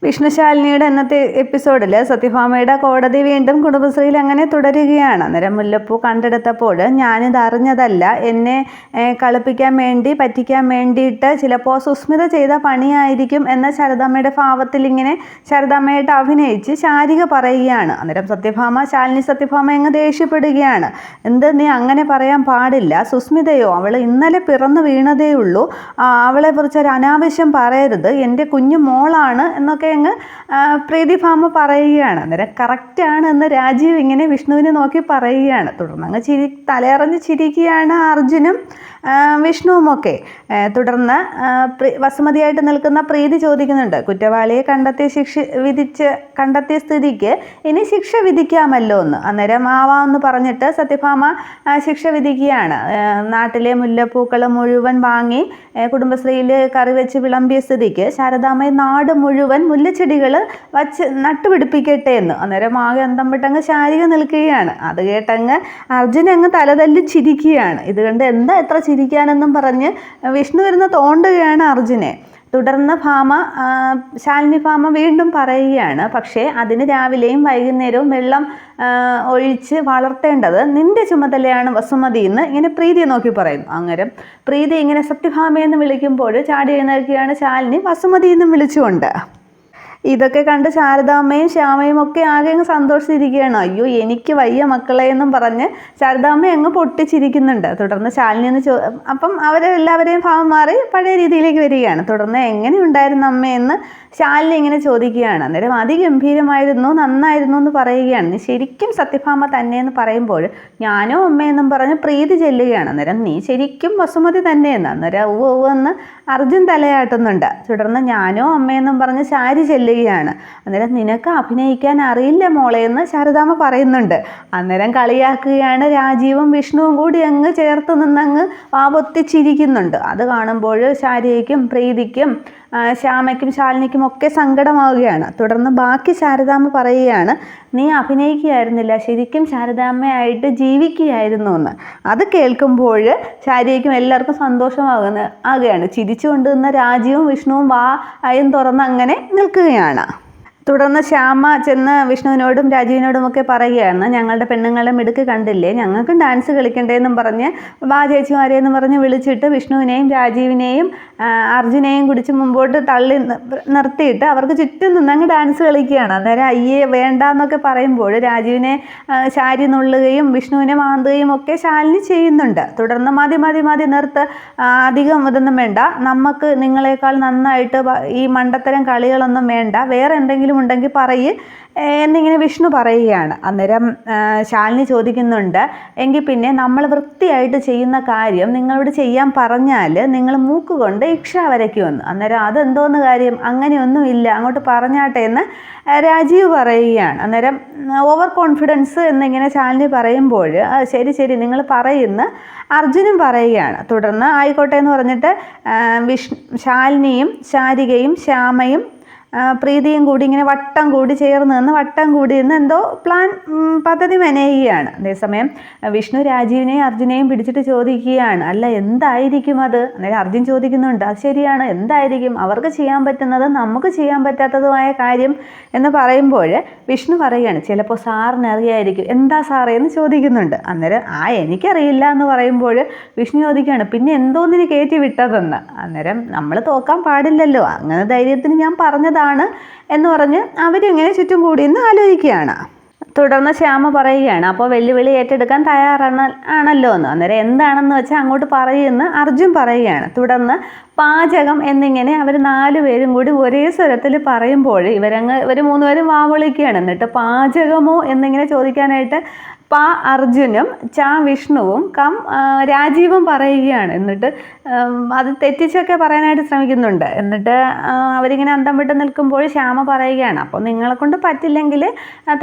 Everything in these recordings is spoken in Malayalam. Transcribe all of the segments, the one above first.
വിഷ്ണുശാലിനിയുടെ ഇന്നത്തെ എപ്പിസോഡിൽ സത്യഭാമയുടെ കോടതി വീണ്ടും കുടുംബശ്രീയിൽ അങ്ങനെ തുടരുകയാണ്. അന്നേരം മുല്ലപ്പൂ കണ്ടെടുത്തപ്പോൾ ഞാനിത് അറിഞ്ഞതല്ല, എന്നെ കളിപ്പിക്കാൻ വേണ്ടി പറ്റിക്കാൻ വേണ്ടിയിട്ട് ചിലപ്പോൾ സുസ്മിത ചെയ്ത പണിയായിരിക്കും എന്ന ശാരദാമ്മയുടെ ഭാവത്തിൽ ഇങ്ങനെ ശാരദാമ്മയായിട്ട് അഭിനയിച്ച് ശാരിക പറയുകയാണ്. അന്നേരം സത്യഭാമ അങ്ങ് ദേഷ്യപ്പെടുകയാണ്. എന്ത് നീ അങ്ങനെ പറയാൻ പാടില്ല, സുസ്മിതയോ അവൾ ഇന്നലെ പിറന്നു വീണതേ ഉള്ളൂ, അവളെ കുറിച്ച് ഒരു അനാവശ്യം പറയരുത്, എൻ്റെ കുഞ്ഞു മോളാണ് എന്നൊക്കെ അങ്ങ് പ്രീതിഭാമ പറയുകയാണ്. അന്നേരം കറക്റ്റാണ് എന്ന് രാജീവ് ഇങ്ങനെ വിഷ്ണുവിനെ നോക്കി പറയുകയാണ്. തുടർന്ന് അങ്ങ് തലയറിഞ്ഞ് ചിരിക്കുകയാണ് അർജുനും വിഷ്ണുവുമൊക്കെ. തുടർന്ന് വസുമതിയായിട്ട് നിൽക്കുന്ന പ്രീതി ചോദിക്കുന്നുണ്ട്, കുറ്റവാളിയെ കണ്ടെത്തിയ സ്ഥിതിക്ക് ഇനി ശിക്ഷ വിധിക്കാമല്ലോ എന്ന്. അന്നേരം ആവാമെന്ന് പറഞ്ഞിട്ട് സത്യഭാമ ശിക്ഷ വിധിക്കുകയാണ്. നാട്ടിലെ മുല്ലപ്പൂക്കൾ മുഴുവൻ വാങ്ങി കുടുംബശ്രീയിൽ കറി വെച്ച് വിളമ്പിയ സ്ഥിതിക്ക് ശാരദാമ്മ നാട് മുഴുവൻ മുല്ലച്ചെടികൾ വച്ച് നട്ടുപിടിപ്പിക്കട്ടെ എന്ന്. അന്നേരം ആകെ അന്തം വിട്ടങ്ങ് ശാരിക നിൽക്കുകയാണ്. അത് കേട്ടങ്ങ് അർജുൻ അങ്ങ് തലതല്ലി ചിരിക്കുകയാണ്. ഇതുകൊണ്ട് എന്താ എത്ര ചിരിക്കാനെന്നും പറഞ്ഞ് വിഷ്ണു ഇരുന്ന് തോണ്ടുകയാണ് അർജുനെ. തുടർന്ന് ശാലിനി ഭാമ വീണ്ടും പറയുകയാണ്, പക്ഷേ അതിന് രാവിലെയും വൈകുന്നേരവും വെള്ളം ഒഴിച്ച് വളർത്തേണ്ടത് നിന്റെ ചുമതലയാണ് വസുമതി എന്ന് ഇങ്ങനെ പ്രീതിയെ നോക്കി പറയുന്നു. അങ്ങനെ പ്രീതി ഇങ്ങനെ സത്യഭാമയെന്ന് വിളിക്കുമ്പോൾ ചാടി എഴുന്നേൽക്കുകയാണ് ശാലിനി വസുമതി എന്നും വിളിച്ചുകൊണ്ട്. ഇതൊക്കെ കണ്ട് ശാരദാമ്മയും ശ്യാമയും ഒക്കെ ആകെ അങ്ങ് സന്തോഷിച്ചിരിക്കുകയാണ്. അയ്യോ എനിക്ക് വയ്യ മക്കളെ എന്നും പറഞ്ഞ് ശാരദാമ്മ അങ്ങ് പൊട്ടിച്ചിരിക്കുന്നുണ്ട്. തുടർന്ന് ശാലിനി അപ്പം അവരെല്ലാവരെയും ഭാവം മാറി പഴയ രീതിയിലേക്ക് വരികയാണ്. തുടർന്ന് എങ്ങനെ ഉണ്ടായിരുന്നു അമ്മയെന്ന് ശാലിനി ഇങ്ങനെ ചോദിക്കുകയാണ്. അന്നേരം അതിഗംഭീരമായിരുന്നു, നന്നായിരുന്നു എന്ന് പറയുകയാണ്. നീ ശരിക്കും സത്യഭാമ തന്നെയെന്ന് പറയുമ്പോൾ ഞാനോ അമ്മയെന്നും പറഞ്ഞ് പ്രീതി ചെല്ലുകയാണ്. അന്നേരം നീ ശരിക്കും വസുമതി തന്നെയെന്ന്. അന്നേരം എന്ന് അർജുൻ തലയാട്ടുന്നുണ്ട്. തുടർന്ന് ഞാനോ അമ്മയെന്നും പറഞ്ഞ് ശാരി ചെല്ലുകയാണ്. അന്നേരം നിനക്ക് അഭിനയിക്കാൻ അറിയില്ല മോളെ എന്ന് ശാരദാമ്മ പറയുന്നുണ്ട്. അന്നേരം കളിയാക്കുകയാണ്. രാജീവും വിഷ്ണുവും കൂടി അങ്ങ് ചേർത്ത് നിന്നങ്ങ് വാപൊത്തിച്ചിരിക്കുന്നുണ്ട്. അത് കാണുമ്പോൾ ശാരികയ്ക്കും പ്രീതിക്കും ശ്യാമയ്ക്കും ശാലിനിക്കും ഒക്കെ സങ്കടമാവുകയാണ്. തുടർന്ന് ബാക്കി ശാരദാമ്മ പറയുകയാണ്, നീ അഭിനയിക്കുകയായിരുന്നില്ല, ശരിക്കും ശാരദാമ്മയായിട്ട് ജീവിക്കുകയായിരുന്നു എന്ന്. അത് കേൾക്കുമ്പോൾ ശാരികയ്ക്കും എല്ലാവർക്കും സന്തോഷമാകുകയാണ്. ചിരിച്ചുകൊണ്ട് നിന്ന രാജീവും വിഷ്ണുവും വായും തുറന്ന് അങ്ങനെ നിൽക്കുകയാണ്. തുടർന്ന് ശ്യാമ ചെന്ന് വിഷ്ണുവിനോടും രാജീവിനോടും ഒക്കെ പറയുകയാണ്, ഞങ്ങളുടെ പെണ്ണുങ്ങളെ മിടുക്ക് കണ്ടില്ലേ, ഞങ്ങൾക്കും ഡാൻസ് കളിക്കണ്ടേന്നും പറഞ്ഞ് വാ ചേച്ചിമാരെയെന്ന് പറഞ്ഞ് വിളിച്ചിട്ട് വിഷ്ണുവിനെയും രാജീവിനെയും അർജുനെയും കുടിച്ച് മുമ്പോട്ട് തള്ളി നിർത്തിയിട്ട് അവർക്ക് ചുറ്റും നിന്നങ്ങ് ഡാൻസ് കളിക്കുകയാണ്. അന്നേരം അയ്യേ വേണ്ട എന്നൊക്കെ പറയുമ്പോൾ രാജീവിനെ ശാരി നുള്ളുകയും വിഷ്ണുവിനെ മാന്തുകയും ഒക്കെ ശാലിനി ചെയ്യുന്നുണ്ട്. തുടർന്ന് മതി നിർത്ത്, അധികം ഇതൊന്നും വേണ്ട, നമുക്ക് നിങ്ങളെക്കാൾ നന്നായിട്ട് ഈ മണ്ടത്തരം കളികളൊന്നും വേണ്ട, വേറെ എന്തെങ്കിലും ഉണ്ടെങ്കിൽ പറയ് എന്നിങ്ങനെ വിഷ്ണു പറയുകയാണ്. അന്നേരം ശാലിനി ചോദിക്കുന്നുണ്ട്, എങ്കിൽ പിന്നെ നമ്മൾ വൃത്തിയായിട്ട് ചെയ്യുന്ന കാര്യം നിങ്ങളോട് ചെയ്യാൻ പറഞ്ഞാൽ നിങ്ങൾ മൂക്കുകൊണ്ട് ഇക്ഷ വരയ്ക്കുമെന്ന്. അന്നേരം അതെന്തോന്ന് കാര്യം, അങ്ങനെയൊന്നുമില്ല, അങ്ങോട്ട് പറഞ്ഞാട്ടെ എന്ന് രാജീവ് പറയുകയാണ്. അന്നേരം ഓവർ കോൺഫിഡൻസ് എന്നിങ്ങനെ ശാലിനി പറയുമ്പോൾ ശരി നിങ്ങൾ പറയുന്ന അർജുനും പറയുകയാണ്. തുടർന്ന് ആയിക്കോട്ടെ എന്ന് പറഞ്ഞിട്ട് ശാലിനിയും ശാരികയും ശ്യാമയും പ്രീതിയും കൂടി ഇങ്ങനെ വട്ടം കൂടി നിന്ന് എന്തോ പദ്ധതി മെനയുകയാണ്. അതേസമയം വിഷ്ണു രാജീവിനെയും അർജുനെയും പിടിച്ചിട്ട് ചോദിക്കുകയാണ്, അല്ല എന്തായിരിക്കും അത്? അന്നേരം അർജുൻ ചോദിക്കുന്നുണ്ട്, അത് ശരിയാണ്, എന്തായിരിക്കും അവർക്ക് ചെയ്യാൻ പറ്റുന്നത് നമുക്ക് ചെയ്യാൻ പറ്റാത്തതുമായ കാര്യം എന്ന് പറയുമ്പോൾ വിഷ്ണു പറയുകയാണ്, ചിലപ്പോൾ സാറിന് അറിയായിരിക്കും. എന്താ സാറേ എന്ന് ചോദിക്കുന്നുണ്ട്. അന്നേരം എനിക്കറിയില്ല എന്ന് പറയുമ്പോൾ വിഷ്ണു ചോദിക്കുകയാണ്, പിന്നെ എന്തോന്നിന് കയറ്റി വിട്ടതെന്ന്. അന്നേരം നമ്മൾ തോക്കാൻ പാടില്ലല്ലോ, അങ്ങനെ ധൈര്യത്തിന് ഞാൻ പറഞ്ഞതാണ് എന്ന് പറഞ്ഞ് അവരിങ്ങനെ ചുറ്റും കൂടി ഇന്ന് ആലോചിക്കുകയാണ്. തുടർന്ന് ശ്യാമ പറയുകയാണ്, അപ്പോൾ വെല്ലുവിളി ഏറ്റെടുക്കാൻ തയ്യാറാണല്ലോ എന്ന്. അന്നേരം എന്താണെന്ന് വെച്ചാൽ അങ്ങോട്ട് പറയുമെന്ന് അർജുൻ പറയുകയാണ്. തുടർന്ന് പാചകം എന്നിങ്ങനെ അവർ 4 പേരും കൂടി ഒരേ സ്വരത്തിൽ പറയുമ്പോൾ ഇവർ 3 പേരും വാവിളിക്കുകയാണ്. എന്നിട്ട് പാചകമോ എന്നിങ്ങനെ ചോദിക്കാനായിട്ട് അർജുനും വിഷ്ണുവും രാജീവും പറയുകയാണ്. എന്നിട്ട് അത് തെറ്റിച്ചൊക്കെ പറയാനായിട്ട് ശ്രമിക്കുന്നുണ്ട്. എന്നിട്ട് അവരിങ്ങനെ അന്തം വിട്ട് നിൽക്കുമ്പോൾ ശ്യാമ പറയുകയാണ്, അപ്പോൾ നിങ്ങളെ കൊണ്ട് പറ്റില്ലെങ്കിൽ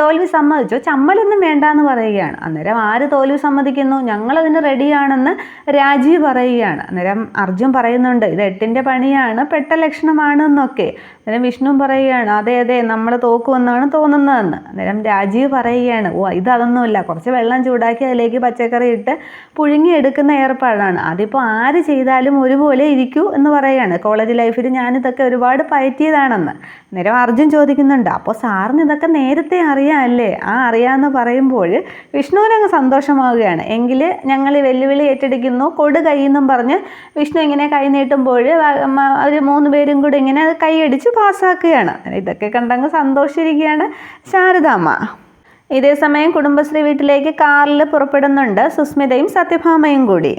തോൽവി സമ്മതിച്ചോ, ചമ്മലൊന്നും വേണ്ട എന്ന് പറയുകയാണ്. അന്നേരം ആര് തോൽവി സമ്മതിക്കുന്നു, ഞങ്ങളതിന് റെഡിയാണെന്ന് രാജീവ് പറയുകയാണ്. അന്നേരം അർജുൻ പറയുന്നുണ്ട്, ഇത് 8ന്റെ പണിയാണ്, പെട്ട ലക്ഷണമാണ് എന്നൊക്കെ. അന്നേരം വിഷ്ണു പറയുകയാണ്, അതെ നമ്മൾ തോക്കുമെന്നാണ് തോന്നുന്നതെന്ന്. അന്നേരം രാജീവ് പറയുകയാണ്, ഇതൊന്നുമില്ല, കുറച്ച് വെള്ളം ചൂടാക്കി അതിലേക്ക് പച്ചക്കറി ഇട്ട് പുഴുങ്ങിയെടുക്കുന്ന ഏർപ്പാടാണ്. അതിപ്പോൾ ആര് ചെയ്താലും ഒരുപോലെ ഇരിക്കൂ എന്ന് പറയുകയാണ്. കോളേജ് ലൈഫിൽ ഞാനിതൊക്കെ ഒരുപാട് പയറ്റിയതാണെന്ന്. അന്നേരം അർജുൻ ചോദിക്കുന്നുണ്ട്, അപ്പോൾ സാറിന് ഇതൊക്കെ നേരത്തെ അറിയാമല്ലേ? അറിയാമെന്ന് പറയുമ്പോൾ വിഷ്ണുവിനങ്ങ് സന്തോഷമാവുകയാണ്. എങ്കിൽ ഞങ്ങൾ വെല്ലുവിളി ഏറ്റെടുക്കുന്നു, കൊടു കൈയെന്നും പറഞ്ഞ് വിഷ്ണു ഇങ്ങനെ കൈ നീട്ടുമ്പോൾ ഒരു 3 പേരും കൂടി ഇങ്ങനെ കൈയടിച്ച് പാസ്സാക്കുകയാണ്. ഇതൊക്കെ കണ്ടങ്ങ് സന്തോഷിച്ചിരിക്കുകയാണ് ശാരദാമ്മ. ഇതേ സമയം കുടുംബശ്രീ വീട്ടിലേക്ക് കാറിൽ പുറപ്പെടുന്നുണ്ട് സുസ്മിതയും സത്യഭാമയും കൂടി.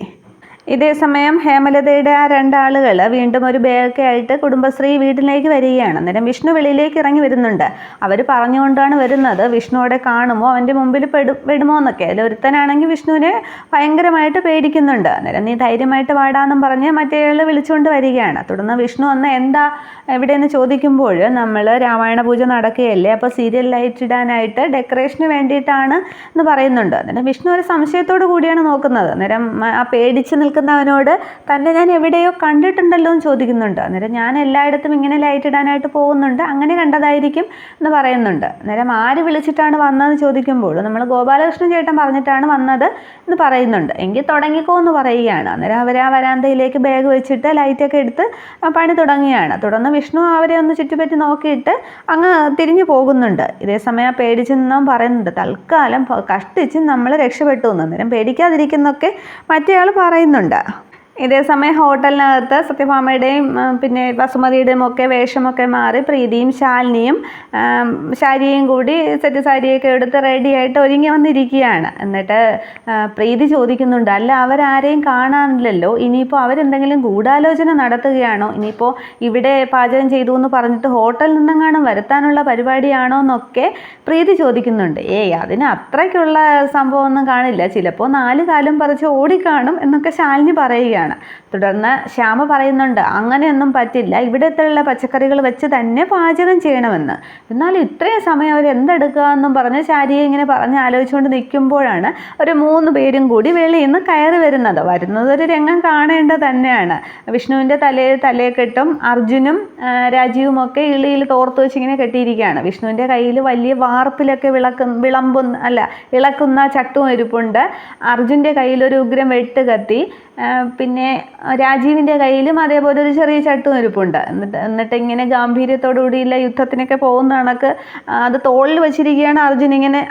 ഇതേ സമയം ഹേമലതയുടെ ആ 2 ആളുകൾ വീണ്ടും ഒരു ബാഗൊക്കെ ആയിട്ട് കുടുംബശ്രീ വീട്ടിലേക്ക് വരികയാണ്. അന്നേരം വിഷ്ണു വെളിയിലേക്ക് ഇറങ്ങി വരുന്നുണ്ട്. അവർ പറഞ്ഞുകൊണ്ടാണ് വരുന്നത്, വിഷ്ണുവോടെ കാണുമോ അവൻ്റെ മുമ്പിൽ പെടുമോ എന്നൊക്കെ. അതിലൊരുത്തനാണെങ്കിൽ വിഷ്ണുവിനെ ഭയങ്കരമായിട്ട് പേടിക്കുന്നുണ്ട്. അന്നേരം നീ ധൈര്യമായിട്ട് വാടാന്നും പറഞ്ഞ് മറ്റേയാൾ വിളിച്ചുകൊണ്ട് വരികയാണ്. തുടർന്ന് വിഷ്ണു ഒന്ന് എന്താ എവിടെയെന്ന് ചോദിക്കുമ്പോൾ നമ്മൾ രാമായണ പൂജ നടക്കുകയല്ലേ, അപ്പോൾ സീരിയൽ ലൈറ്റ് ഇടാനായിട്ട് ഡെക്കറേഷന് വേണ്ടിയിട്ടാണ് എന്ന് പറയുന്നുണ്ട്. അന്നേരം വിഷ്ണു ഒരു സംശയത്തോടു കൂടിയാണ് നോക്കുന്നത്. അന്നേരം ആ പേടിച്ച് നിൽക്കുന്നവനോട് തന്നെ ഞാൻ എവിടെയോ കണ്ടിട്ടുണ്ടല്ലോ എന്ന് ചോദിക്കുന്നുണ്ട്. അന്നേരം ഞാൻ എല്ലായിടത്തും ഇങ്ങനെ ലൈറ്റ് ഇടാനായിട്ട് പോകുന്നുണ്ട്, അങ്ങനെ കണ്ടതായിരിക്കും എന്ന് പറയുന്നുണ്ട്. അന്നേരം ആര് വിളിച്ചിട്ടാണ് വന്നതെന്ന് ചോദിക്കുമ്പോൾ നമ്മൾ ഗോപാലകൃഷ്ണൻ ചേട്ടൻ പറഞ്ഞിട്ടാണ് വന്നത് എന്ന് പറയുന്നുണ്ട്. എങ്കിൽ തുടങ്ങിക്കോ എന്ന് പറയുകയാണ്. അന്നേരം അവർ ആ വരാന്തയിലേക്ക് ബാഗ് വെച്ചിട്ട് ലൈറ്റൊക്കെ എടുത്ത് പണി തുടങ്ങുകയാണ്. തുടർന്ന് വിഷ്ണു അവരെ ഒന്ന് ചുറ്റിപ്പറ്റി നോക്കിയിട്ട് അങ്ങ് തിരിഞ്ഞു പോകുന്നുണ്ട്. ഇതേ സമയം പേടിച്ച് നിന്നും പറയുന്നുണ്ട്, തൽക്കാലം കഷ്ടിച്ച് നമ്മൾ രക്ഷപ്പെട്ടു എന്ന്. അന്നേരം പേടിക്കാതിരിക്കുന്നൊക്കെ മറ്റേയാൾ പറയുന്നുണ്ട്. ഇതേ സമയം ഹോട്ടലിനകത്ത് സത്യഭാമയുടെയും പിന്നെ വസുമതിയുടെയും ഒക്കെ വേഷമൊക്കെ മാറി പ്രീതിയും ശാലിനിയും ശാരിയും കൂടി സെറ്റ് സാരിയൊക്കെ എടുത്ത് റെഡിയായിട്ട് ഒരുങ്ങി വന്നിരിക്കുകയാണ്. എന്നിട്ട് പ്രീതി ചോദിക്കുന്നുണ്ട്, അല്ല അവരാരെയും കാണാനില്ലല്ലോ, ഇനിയിപ്പോൾ അവരെന്തെങ്കിലും ഗൂഢാലോചന നടത്തുകയാണോ, ഇനിയിപ്പോൾ ഇവിടെ പാചകം ചെയ്തു എന്ന് പറഞ്ഞിട്ട് ഹോട്ടലിൽ നിന്നെങ്ങാനും വരുത്താനുള്ള പരിപാടിയാണോ എന്നൊക്കെ പ്രീതി ചോദിക്കുന്നുണ്ട്. അതിന് അത്രയ്ക്കുള്ള സംഭവമൊന്നും കാണില്ല, ചിലപ്പോൾ 4 കാലും പറിച്ച് ഓടിക്കാണും എന്നൊക്കെ ശാലിനി പറയുകയാണ്. തുടർന്ന് ശ്യാമ പറയുന്നുണ്ട്, അങ്ങനെയൊന്നും പറ്റില്ല, ഇവിടത്തുള്ള പച്ചക്കറികൾ വെച്ച് തന്നെ പാചകം ചെയ്യണമെന്ന്. എന്നാൽ ഇത്രയും സമയം അവർ എന്തെടുക്കുക എന്നും പറഞ്ഞ് ശാരിയെ ഇങ്ങനെ പറഞ്ഞ് ആലോചിച്ചുകൊണ്ട് നിൽക്കുമ്പോഴാണ് ഒരു 3 പേരും കൂടി വെളിയിൽ നിന്ന് കയറി വരുന്നത് ഒരു രംഗം കാണേണ്ടത് തന്നെയാണ്. വിഷ്ണുവിൻ്റെ തലയെക്കെട്ടും അർജുനും രാജീവും ഒക്കെ ഇളിയിൽ തോർത്ത് വെച്ച് ഇങ്ങനെ കെട്ടിയിരിക്കുകയാണ്. വിഷ്ണുവിൻ്റെ കയ്യിൽ വലിയ വാർപ്പിലൊക്കെ ഇളക്കുന്ന ചട്ടും ഇരിപ്പുണ്ട്. അർജുൻ്റെ കയ്യിലൊരു ഉഗ്രം വെട്ടുകത്തി, പിന്നെ രാജീവിൻ്റെ കയ്യിലും അതേപോലെ ഒരു ചെറിയ ചട്ടും ഇരിപ്പുണ്ട്. എന്നിട്ട് ഇങ്ങനെ ഗാംഭീര്യത്തോടുകൂടിയുള്ള യുദ്ധത്തിനൊക്കെ പോകുന്ന കണക്ക് അത് തോളിൽ വെച്ചിരിക്കുകയാണ്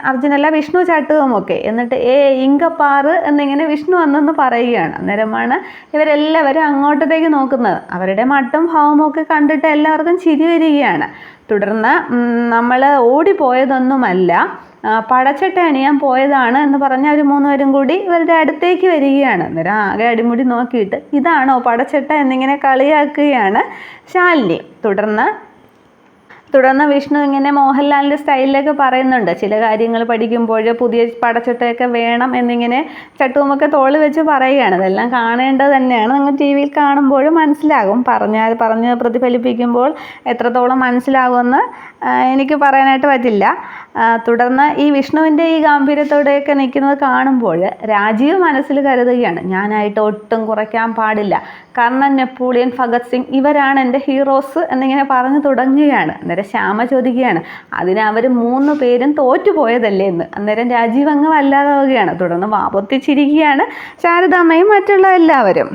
അർജുനല്ല വിഷ്ണു ചട്ടുവുമൊക്കെ. എന്നിട്ട് ഇങ്കപ്പാറ് എന്നിങ്ങനെ വിഷ്ണു വന്നെന്ന് പറയുകയാണ്. അന്നേരമാണ് ഇവരെല്ലാവരും അങ്ങോട്ടത്തേക്ക് നോക്കുന്നത്. അവരുടെ മട്ടും ഭാവമൊക്കെ കണ്ടിട്ട് എല്ലാവർക്കും ചിരി വരികയാണ്. തുടർന്ന് നമ്മൾ ഓടിപ്പോയതൊന്നുമല്ല, പടച്ചട്ട അണിയാൻ പോയതാണ് എന്ന് പറഞ്ഞ് അവർ 3 പേരും കൂടി ഇവരുടെ അടുത്തേക്ക് വരികയാണ്. അന്നേരം ആകെ അടിമുടി നോക്കിയിട്ട് ഇതാണോ പടച്ചട്ട എന്നിങ്ങനെ കളിയാക്കുകയാണ് ശാലിനി. തുടർന്ന് വിഷ്ണു ഇങ്ങനെ മോഹൻലാലിൻ്റെ സ്റ്റൈലിലൊക്കെ പറയുന്നുണ്ട്, ചില കാര്യങ്ങൾ പഠിക്കുമ്പോൾ പുതിയ പടച്ചട്ടയൊക്കെ വേണം എന്നിങ്ങനെ ചട്ടുവുമൊക്കെ തോളി വെച്ച് പറയുകയാണ്. അതെല്ലാം കാണേണ്ടത് തന്നെയാണ്. നിങ്ങൾ ടി വിയിൽ കാണുമ്പോൾ മനസ്സിലാകും. പറഞ്ഞ് പ്രതിഫലിപ്പിക്കുമ്പോൾ എത്രത്തോളം മനസ്സിലാകുമെന്ന് എനിക്ക് പറയാനായിട്ട് പറ്റില്ല. തുടർന്ന് ഈ വിഷ്ണുവിൻ്റെ ഈ ഗാംഭീര്യത്തോടെയൊക്കെ നിൽക്കുന്നത് കാണുമ്പോൾ രാജീവ് മനസ്സിൽ കരുതുകയാണ്, ഞാനായിട്ട് ഒട്ടും കുറയ്ക്കാൻ പാടില്ല, കർണൻ, നെപ്പോളിയൻ, ഭഗത് സിംഗ് ഇവരാണ് എൻ്റെ ഹീറോസ് എന്നിങ്ങനെ പറഞ്ഞു തുടങ്ങുകയാണ്. അന്നേരം ശ്യാമ ചോദിക്കുകയാണ്, അതിന് അവർ 3 പേരും തോറ്റുപോയതല്ലേ എന്ന്. അന്നേരം രാജീവ് അങ്ങ് വല്ലാതാവുകയാണ്. തുടർന്ന് വാപൊത്തിച്ചിരിക്കുകയാണ് ശാരദാമ്മയും മറ്റുള്ള എല്ലാവരും.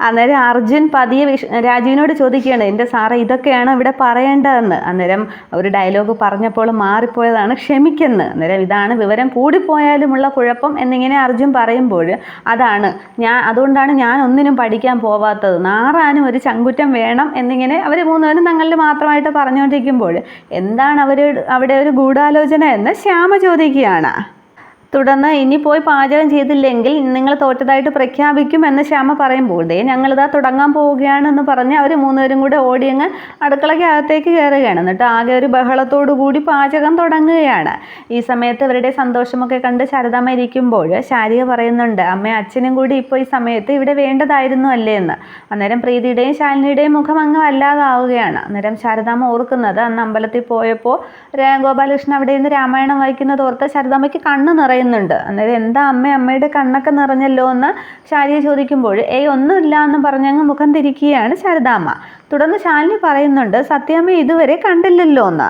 അന്നേരം അർജുൻ പതിയെ രാജീവിനോട് ചോദിക്കുകയാണ്, എൻ്റെ സാറേ ഇതൊക്കെയാണ് ഇവിടെ പറയേണ്ടതെന്ന്. അന്നേരം ഒരു ഡയലോഗ് പറഞ്ഞപ്പോൾ മാറിപ്പോയതാണ്, ക്ഷമിക്കെന്ന്. അന്നേരം ഇതാണ് വിവരം കൂടിപ്പോയാലുമുള്ള കുഴപ്പം എന്നിങ്ങനെ അർജുൻ പറയുമ്പോൾ അതുകൊണ്ടാണ് ഞാൻ ഒന്നിനും പഠിക്കാൻ പോവാത്തത്, നാറാനും ഒരു ചങ്കുറ്റം വേണം എന്നിങ്ങനെ അവർ 3 പേരും തങ്ങളിൽ മാത്രമായിട്ട് പറഞ്ഞുകൊണ്ടിരിക്കുമ്പോൾ എന്താണ് അവിടെ ഒരു ഗൂഢാലോചന എന്ന് ശ്യാമ ചോദിക്കുകയാണ്. തുടർന്ന് ഇനി പോയി പാചകം ചെയ്തില്ലെങ്കിൽ നിങ്ങൾ തോറ്റതായിട്ട് പ്രഖ്യാപിക്കുമെന്ന് ശ്യാമ പറയുമ്പോൾ ഞങ്ങളിതാ തുടങ്ങാൻ പോവുകയാണെന്ന് പറഞ്ഞ് അവർ 3 പേരും കൂടെ ഓടിയങ്ങ് അടുക്കളയ്ക്ക് അകത്തേക്ക് കയറുകയാണ്. എന്നിട്ട് ആകെ ഒരു ബഹളത്തോടു കൂടി പാചകം തുടങ്ങുകയാണ്. ഈ സമയത്ത് ഇവരുടെ സന്തോഷമൊക്കെ കണ്ട് ശാരദാമ്മ ഇരിക്കുമ്പോൾ ശാരിക പറയുന്നുണ്ട്, അമ്മയും അച്ഛനും കൂടി ഇപ്പോൾ ഈ സമയത്ത് ഇവിടെ വേണ്ടതായിരുന്നു അല്ലേ എന്ന്. അന്നേരം പ്രീതിയുടെയും ശാലിനിയുടെയും മുഖം അങ്ങ് വല്ലാതാവുകയാണ്. അന്നേരം ശാരദാമ്മ ഓർക്കുന്നത് അന്ന് അമ്പലത്തിൽ പോയപ്പോൾ ഗോപാലകൃഷ്ണൻ അവിടെ നിന്ന് രാമായണം വായിക്കുന്നത് ഓർത്ത് ശാരദാമ്മയ്ക്ക് കണ്ണ് നിറയുന്നുണ്ട്. അന്നേരം എന്താ അമ്മയുടെ കണ്ണൊക്കെ നിറഞ്ഞല്ലോ എന്ന് ശാരിക ചോദിക്കുമ്പോൾ ഒന്നുമില്ല എന്ന് പറഞ്ഞങ്ങ് മുഖം തിരിക്കുകയാണ് ശാരദാമ്മ. തുടർന്ന് ശാലിനി പറയുന്നുണ്ട്, സത്യാമ്മ ഇതുവരെ കണ്ടില്ലല്ലോ എന്ന്.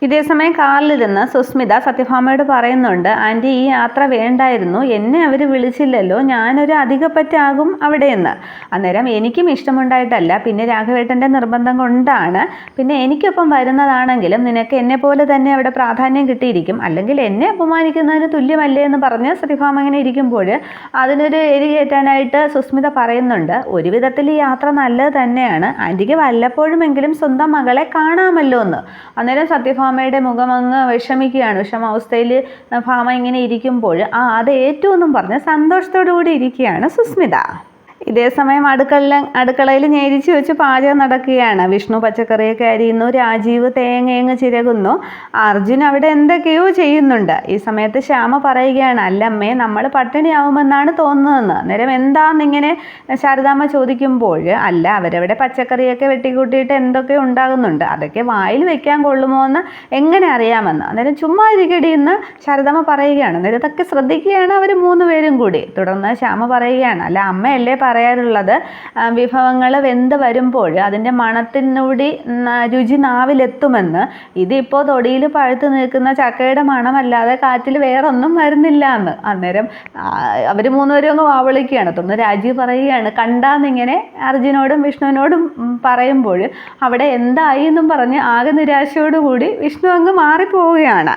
ഇതേസമയം കാറിലിരുന്ന് സുസ്മിത സത്യഭാമയോട് പറയുന്നുണ്ട്, ആൻറ്റി ഈ യാത്ര വേണ്ടായിരുന്നു, എന്നെ അവർ വിളിച്ചില്ലല്ലോ, ഞാനൊരു അധികപ്പറ്റാകും അവിടെയെന്ന്. അന്നേരം എനിക്കും ഇഷ്ടമുണ്ടായിട്ടല്ല, പിന്നെ രാഘവേട്ടൻ്റെ നിർബന്ധം കൊണ്ടാണ്. പിന്നെ എനിക്കൊപ്പം വരുന്നതാണെങ്കിലും നിനക്ക് എന്നെ പോലെ തന്നെ അവിടെ പ്രാധാന്യം കിട്ടിയിരിക്കും, അല്ലെങ്കിൽ എന്നെ അപമാനിക്കുന്നതിന് തുല്യമല്ലേ എന്ന് പറഞ്ഞ് സത്യഭാമ ഇങ്ങനെ ഇരിക്കുമ്പോൾ അതിനൊരു എരി കയറ്റാനായിട്ട് സുസ്മിത പറയുന്നുണ്ട്, ഒരു വിധത്തിൽ ഈ യാത്ര നല്ലത് തന്നെയാണ്, ആൻറ്റിക്ക് വല്ലപ്പോഴുമെങ്കിലും സ്വന്തം മകളെ കാണാമല്ലോ എന്ന്. അന്നേരം സത്യഭാമയുടെ മുഖം അങ്ങ് വിഷമിക്കുകയാണ്. വിഷമാവസ്ഥയിൽ ഭാമ ഇങ്ങനെ ഇരിക്കുമ്പോൾ അത് ഏറ്റവും പറഞ്ഞ് സന്തോഷത്തോടു കൂടി ഇരിക്കുകയാണ് സുസ്മിത. ഇതേസമയം അടുക്കളയിൽ ഞെരിച്ച് വെച്ച് പാചകം നടക്കുകയാണ്. വിഷ്ണു പച്ചക്കറിയൊക്കെ അരിയുന്നു, രാജീവ് തേങ്ങ ചിരകുന്നു, അർജുൻ അവിടെ എന്തൊക്കെയോ ചെയ്യുന്നുണ്ട്. ഈ സമയത്ത് ശ്യാമ പറയുകയാണ്, അല്ലമ്മേ നമ്മൾ പട്ടിണിയാവുമെന്നാണ് തോന്നുന്നതെന്ന്. അന്നേരം എന്താന്നിങ്ങനെ ശാരദാമ്മ ചോദിക്കുമ്പോൾ, അല്ല അവരവിടെ പച്ചക്കറിയൊക്കെ വെട്ടിക്കൂട്ടിയിട്ട് എന്തൊക്കെ ഉണ്ടാകുന്നുണ്ട്, അതൊക്കെ വായിൽ വെക്കാൻ കൊള്ളുമോ എന്ന് എങ്ങനെ അറിയാമെന്ന്. അന്നേരം ചുമ്മാ ഇരിക്കടിയെന്ന് ശാരദാമ്മ പറയുകയാണ്. അന്നേരം ഇതൊക്കെ ശ്രദ്ധിക്കുകയാണ് അവർ 3 പേരും കൂടി. തുടർന്ന് ശ്യാമ പറയുകയാണ്, അല്ല അമ്മയല്ലേ പറയാറുള്ളത്, വിഭവങ്ങൾ വെന്ത് വരുമ്പോൾ അതിൻ്റെ മണത്തിനൂടി രുചി നാവിലെത്തുമെന്ന്. ഇതിപ്പോൾ തൊടിയിൽ പഴുത്ത് നിൽക്കുന്ന ചക്കയുടെ മണമല്ലാതെ കാറ്റിൽ വേറൊന്നും വരുന്നില്ല എന്ന്. അന്നേരം അവർ 3 പേരും അങ്ങ് വാവളിക്കുകയാണ്. തുടർന്ന് രാജീവ് പറയുകയാണ്, കണ്ടാന്നിങ്ങനെ അർജുനോടും വിഷ്ണുവിനോടും പറയുമ്പോൾ അവിടെ എന്തായി എന്നും പറഞ്ഞ് ആകെ നിരാശയോടുകൂടി വിഷ്ണു അങ്ങ് മാറിപ്പോവുകയാണ്.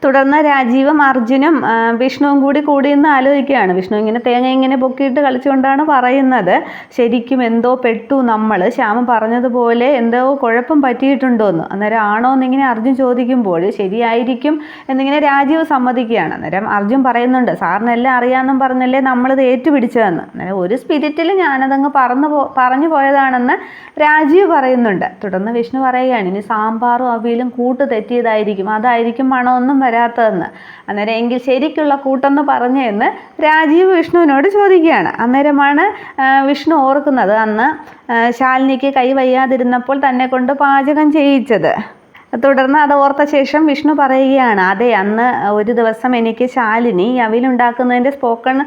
തുടർന്ന് രാജീവും അർജുനും വിഷ്ണുവും കൂടിയെന്ന് ആലോചിക്കുകയാണ്. വിഷ്ണു ഇങ്ങനെ തേങ്ങ ഇങ്ങനെ പൊക്കിയിട്ട് കളിച്ചുകൊണ്ടാണ് പറയുന്നത്, ശരിക്കും എന്തോ പെട്ടു നമ്മൾ, ശ്യാമം പറഞ്ഞതുപോലെ എന്തോ കുഴപ്പം പറ്റിയിട്ടുണ്ടോ എന്ന്. അന്നേരം ആണോ എന്നിങ്ങനെ അർജുൻ ചോദിക്കുമ്പോൾ ശരിയായിരിക്കും എന്നിങ്ങനെ രാജീവ് സമ്മതിക്കുകയാണ്. അന്നേരം അർജുൻ പറയുന്നുണ്ട്, സാറിനെല്ലാം അറിയാമെന്നും പറഞ്ഞല്ലേ നമ്മളിത് ഏറ്റുപിടിച്ചതെന്ന്. അന്നേരം ഒരു സ്പിരിറ്റിൽ ഞാനതങ്ങ് പറഞ്ഞു പോയതാണെന്ന് രാജീവ് പറയുന്നുണ്ട്. തുടർന്ന് വിഷ്ണു പറയുകയാണ്, ഇനി സാമ്പാറും അവിയലും കൂട്ട് തെറ്റിയതായിരിക്കും, അതായിരിക്കും മണമൊന്നും വരാത്തതെന്ന്. അന്നേരം എങ്കിൽ ശരിക്കുള്ള കൂട്ടെന്ന് പറഞ്ഞതെന്ന് രാജീവ് വിഷ്ണുവിനോട് ചോദിക്കുകയാണ്. അന്നേരമാണ് വിഷ്ണു ഓർക്കുന്നത്, അന്ന് ശാലിനിക്ക് കൈ വയ്യാതിരുന്നപ്പോൾ തന്നെ കൊണ്ട് പാചകം ചെയ്യിച്ചത്. തുടർന്ന് അത് ഓർത്ത ശേഷം വിഷ്ണു പറയുകയാണ്, അതെ അന്ന് ഒരു ദിവസം എനിക്ക് ശാലിനി അവിലുണ്ടാക്കുന്നതിൻ്റെ സ്പോക്കൺ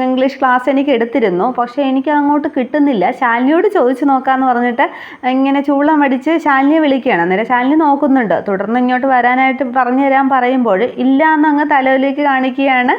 ഇംഗ്ലീഷ് ക്ലാസ് എനിക്ക് എടുത്തിരുന്നു, പക്ഷേ എനിക്ക് അങ്ങോട്ട് കിട്ടുന്നില്ല, ശാലിനിയോട് ചോദിച്ചു നോക്കാമെന്ന് പറഞ്ഞിട്ട് ഇങ്ങനെ ചൂളം അടിച്ച് ശാലിനിയെ വിളിക്കുകയാണ്. അന്നേരം ശാലിനി നോക്കുന്നുണ്ട്. തുടർന്ന് ഇങ്ങോട്ട് വരാനായിട്ട് പറഞ്ഞു തരാൻ പറയുമ്പോൾ ഇല്ല എന്നങ്ങ് തലയിലേക്ക് കാണിക്കുകയാണ്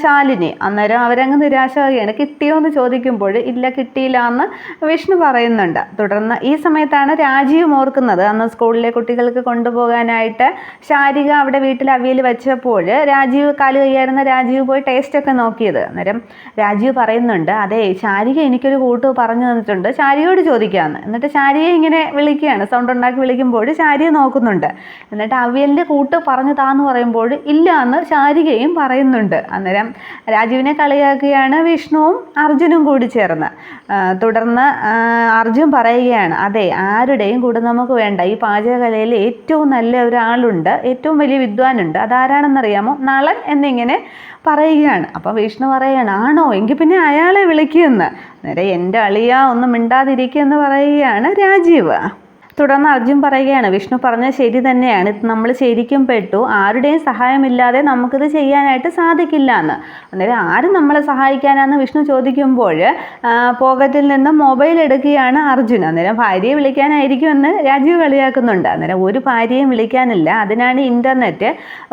ശാലിനി. അന്നേരം അവരങ്ങ് നിരാശയാവുകയാണ്. കിട്ടിയോ എന്ന് ചോദിക്കുമ്പോൾ ഇല്ല കിട്ടിയില്ല എന്ന് വിഷ്ണു പറയുന്നുണ്ട്. തുടർന്ന് ഈ സമയത്താണ് രാജീവ് ഓർക്കുന്നത്, അന്ന് സ്കൂളിലെ കുട്ടികൾക്ക് കൊണ്ടുപോകാനായിട്ട് ശാരിക അവിടെ വീട്ടിൽ അവിയൽ വെച്ചപ്പോൾ രാജീവ് കാല് കയ്യായിരുന്ന രാജീവ് പോയി ടേസ്റ്റൊക്കെ നോക്കിയത്. അന്നേരം രാജീവ് പറയുന്നുണ്ട്, അതെ ശാരിക എനിക്കൊരു കൂട്ട് പറഞ്ഞു തന്നിട്ടുണ്ട്, ശാരികയോട് ചോദിക്കാമെന്ന്. എന്നിട്ട് ശാരികയെ ഇങ്ങനെ വിളിക്കുകയാണ്, സൗണ്ട് ഉണ്ടാക്കി വിളിക്കുമ്പോൾ ശാരിക നോക്കുന്നുണ്ട്. എന്നിട്ട് അവിയലിൻ്റെ കൂട്ട് പറഞ്ഞു താന്ന് പറയുമ്പോൾ ഇല്ല എന്ന് ശാരികയും പറയുന്നുണ്ട്. അന്നേരം രാജീവിനെ കളിയാക്കുകയാണ് വിഷ്ണുവും അർജുനും കൂടി ചേർന്ന്. തുടർന്ന് അർജുൻ പറയുകയാണ്, അതെ ആരുടെയും കൂടെ നമുക്ക് വേണ്ട, ഈ പാചകകലയിൽ ഏറ്റവും നല്ല ഒരാളുണ്ട്, ഏറ്റവും വലിയ വിദ്വാനുണ്ട്, അതാരാണെന്നറിയാമോ, നളൻ എന്നിങ്ങനെ പറയുകയാണ്. അപ്പം വിഷ്ണു പറയുകയാണ്, ആണോ എങ്കിൽ പിന്നെ അയാളെ വിളിക്കുമെന്ന്. അന്നേരം എൻ്റെ അളിയ ഒന്നും മിണ്ടാതിരിക്കുമെന്ന് പറയുകയാണ് രാജീവ്. തുടർന്ന് അർജുൻ പറയുകയാണ്, വിഷ്ണു പറഞ്ഞത് ശരി തന്നെയാണ്, നമ്മൾ ശരിക്കും പെട്ടു, ആരുടെയും സഹായമില്ലാതെ നമുക്കിത് ചെയ്യാനായിട്ട് സാധിക്കില്ല എന്ന്. അന്നേരം ആരും നമ്മളെ സഹായിക്കാനാന്ന് വിഷ്ണു ചോദിക്കുമ്പോൾ പോക്കറ്റിൽ നിന്ന് മൊബൈൽ എടുക്കുകയാണ് അർജുൻ. അന്നേരം ഭാര്യയെ വിളിക്കാനായിരിക്കുമെന്ന് രാജീവ് കളിയാക്കുന്നുണ്ട്. അന്നേരം ഒരു ഭാര്യയും വിളിക്കാനില്ല, അതിനാണ് ഇൻ്റർനെറ്റ്,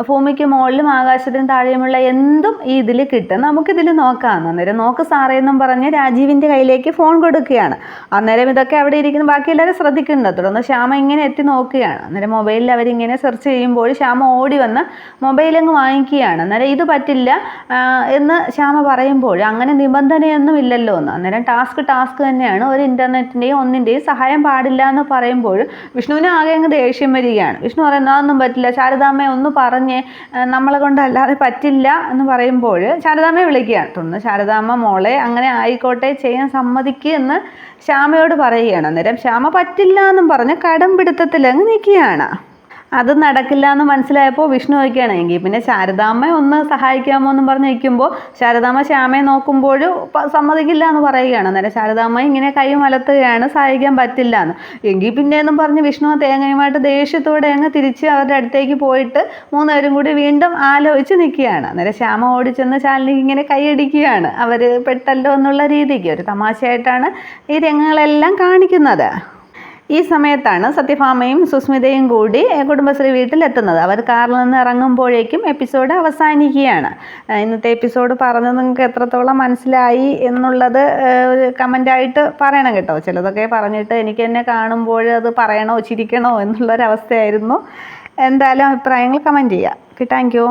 ഭൂമിക്ക് മുകളിലും ആകാശത്തിന് താഴെയുമുള്ള എന്തും ഈ ഇതിൽ കിട്ടും, നമുക്കിതിൽ നോക്കാമെന്ന്. അന്നേരം നോക്ക് സാറേ എന്നും പറഞ്ഞ് രാജീവിൻ്റെ കയ്യിലേക്ക് ഫോൺ കൊടുക്കുകയാണ്. അന്നേരം ഇതൊക്കെ അവിടെ ഇരിക്കുന്ന ബാക്കി എല്ലാവരും ശ്രദ്ധിക്കുന്നുണ്ട്. തുടർന്ന് ശ്യാമ ഇങ്ങനെ എത്തി നോക്കുകയാണ്. അന്നേരം മൊബൈലിൽ അവരിങ്ങനെ സെർച്ച് ചെയ്യുമ്പോൾ ശ്യാമ ഓടി വന്ന് മൊബൈലങ്ങ് വാങ്ങിക്കുകയാണ്. അന്നേരം ഇത് പറ്റില്ല എന്ന് ശ്യാമ പറയുമ്പോൾ അങ്ങനെ നിബന്ധനയൊന്നും ഇല്ലല്ലോ എന്ന്. അന്നേരം ടാസ്ക് തന്നെയാണ്, ഒരു ഇൻ്റർനെറ്റിൻ്റെയും ഒന്നിൻ്റെയും സഹായം പാടില്ല എന്ന് പറയുമ്പോൾ വിഷ്ണുവിന് ആകെ അങ്ങ് ദേഷ്യം വരികയാണ്. വിഷ്ണു പറയുന്നത് അതൊന്നും പറ്റില്ല, ശാരദാമ്മയെ ഒന്ന് പറഞ്ഞ് നമ്മളെ കൊണ്ടല്ലാതെ പറ്റില്ല എന്ന് പറയുമ്പോൾ ശാരദാമ്മയെ വിളിക്കുകയാണ്. തുടർന്ന് ശാരദാമ്മ മോളെ അങ്ങനെ ആയിക്കോട്ടെ ചെയ്യാൻ സമ്മതിക്കുക എന്ന് ശ്യാമയോട് പറയുകയാണ്. അന്നേരം ശ്യാമ പറ്റില്ല എന്നും പറഞ്ഞ് കടം പിടുത്തത്തിൽ അങ്ങ് നിൽക്കുകയാണ്. അത് നടക്കില്ല എന്ന് മനസ്സിലായപ്പോൾ വിഷ്ണു ചോദിക്കുകയാണ്, എങ്കിൽ പിന്നെ ശാരദാമ്മ ഒന്ന് സഹായിക്കാമോ എന്നും പറഞ്ഞ് നിൽക്കുമ്പോൾ ശാരദാമ്മ ശ്യാമയെ നോക്കുമ്പോൾ സമ്മതിക്കില്ല എന്ന് പറയുകയാണ്. അന്നേരം ശാരദാമ്മ ഇങ്ങനെ കൈ മലത്തുകയാണ്, സഹായിക്കാൻ പറ്റില്ല എന്ന്. എങ്കിൽ പിന്നെ എന്നും പറഞ്ഞ് വിഷ്ണു തേങ്ങയുമായിട്ട് ദേഷ്യത്തോടെ അങ്ങ് തിരിച്ച് അവരുടെ അടുത്തേക്ക് പോയിട്ട് 3 പേരും കൂടി വീണ്ടും ആലോചിച്ച് നിൽക്കുകയാണ്. അന്നേരം ശ്യാമ ഓടിച്ചെന്ന് ശാലിനിക്ക് ഇങ്ങനെ കൈയടിക്കുകയാണ്, അവർ പെട്ടല്ലോ എന്നുള്ള രീതിക്ക്. ഒരു തമാശയായിട്ടാണ് ഈ രംഗങ്ങളെല്ലാം കാണിക്കുന്നത്. ഈ സമയത്താണ് സത്യഭാമയും സുസ്മിതയും കൂടി കുടുംബശ്രീ വീട്ടിലെത്തുന്നത്. അവർ കാറിൽ നിന്ന് ഇറങ്ങുമ്പോഴേക്കും എപ്പിസോഡ് അവസാനിക്കുകയാണ്. ഇന്നത്തെ എപ്പിസോഡ് പറഞ്ഞത് നിങ്ങൾക്ക് എത്രത്തോളം മനസ്സിലായി എന്നുള്ളത് കമൻ്റായിട്ട് പറയണം കേട്ടോ. ചിലതൊക്കെ പറഞ്ഞിട്ട് എനിക്ക് തന്നെ കാണുമ്പോൾ അത് പറയണോ ചിരിക്കണോ എന്നുള്ളൊരവസ്ഥയായിരുന്നു. എന്തായാലും അഭിപ്രായങ്ങൾ കമൻറ്റ് ചെയ്യുക. Thank you.